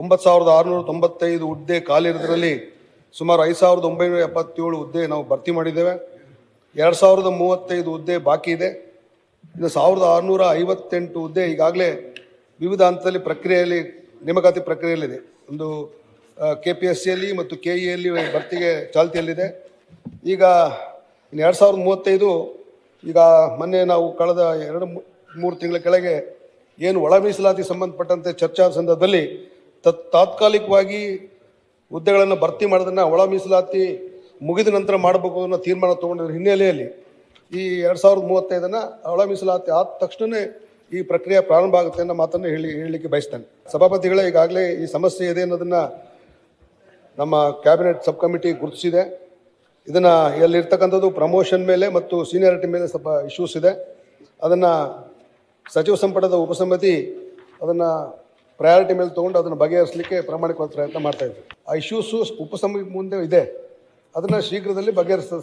9695 ಹುದ್ದೆ ಖಾಲಿರೋದ್ರಲ್ಲಿ ಸುಮಾರು 5977 ಹುದ್ದೆ ನಾವು ಭರ್ತಿ ಮಾಡಿದ್ದೇವೆ. 2035 ಹುದ್ದೆ ಬಾಕಿ ಇದೆ. ಇನ್ನು 1658 ಹುದ್ದೆ ಈಗಾಗಲೇ ವಿವಿಧ ಹಂತದಲ್ಲಿ ಪ್ರಕ್ರಿಯೆಯಲ್ಲಿ ನೇಮಕಾತಿ ಪ್ರಕ್ರಿಯೆಯಲ್ಲಿದೆ. ಒಂದು KPSCಯಲ್ಲಿ ಮತ್ತು KEಯಲ್ಲಿ ಭರ್ತಿಗೆ ಚಾಲ್ತಿಯಲ್ಲಿದೆ. ಈಗ 2035 ಈಗ ಮೊನ್ನೆ ನಾವು ಕಳೆದ 2-3 ತಿಂಗಳ ಕೆಳಗೆ ಏನು ಒಳ ಮೀಸಲಾತಿ ಸಂಬಂಧಪಟ್ಟಂತೆ ಚರ್ಚಾ ಸಂದರ್ಭದಲ್ಲಿ ತಾತ್ಕಾಲಿಕವಾಗಿ ಹುದ್ದೆಗಳನ್ನು ಭರ್ತಿ ಮಾಡೋದನ್ನು ಒಳ ಮೀಸಲಾತಿ ಮುಗಿದ ನಂತರ ಮಾಡಬೇಕು ಅನ್ನೋ ತೀರ್ಮಾನ ತಗೊಂಡಿರೋ ಹಿನ್ನೆಲೆಯಲ್ಲಿ ಈ 2035 ಒಳ ಮೀಸಲಾತಿ ಆದ ತಕ್ಷಣವೇ ಈ ಪ್ರಕ್ರಿಯೆ ಪ್ರಾರಂಭ ಆಗುತ್ತೆ ಅನ್ನೋ ಮಾತನ್ನು ಹೇಳಲಿಕ್ಕೆ ಬಯಸ್ತೇನೆ. ಸಭಾಪತಿಗಳೇ, ಈಗಾಗಲೇ ಈ ಸಮಸ್ಯೆ ಇದೆ ಅನ್ನೋದನ್ನು ನಮ್ಮ ಕ್ಯಾಬಿನೆಟ್ ಸಬ್ ಕಮಿಟಿ ಗುರುತಿಸಿದೆ. ಇದನ್ನು ಎಲ್ಲಿರ್ತಕ್ಕಂಥದ್ದು ಪ್ರಮೋಷನ್ ಮೇಲೆ ಮತ್ತು ಸೀನಿಯಾರಿಟಿ ಮೇಲೆ ಸ್ವಲ್ಪ ಇಶ್ಯೂಸ್ ಇದೆ. ಅದನ್ನು ಸಚಿವ ಸಂಪುಟದ ಉಪಸಮಿತಿ ಅದನ್ನು ಪ್ರಯಾರಿಟಿ ಮೇಲೆ ತೊಗೊಂಡು ಅದನ್ನು ಬಗೆಹರಿಸಲಿಕ್ಕೆ ಪ್ರಾಮಾಣಿಕವಾದ ಪ್ರಯತ್ನ ಮಾಡ್ತಾ ಇದ್ದೀವಿ. ಆ ಇಶ್ಯೂಸು ಉಪಸಮಿತಿ ಮುಂದೆ ಇದೆ, ಅದನ್ನು ಶೀಘ್ರದಲ್ಲಿ ಬಗೆಹರಿಸ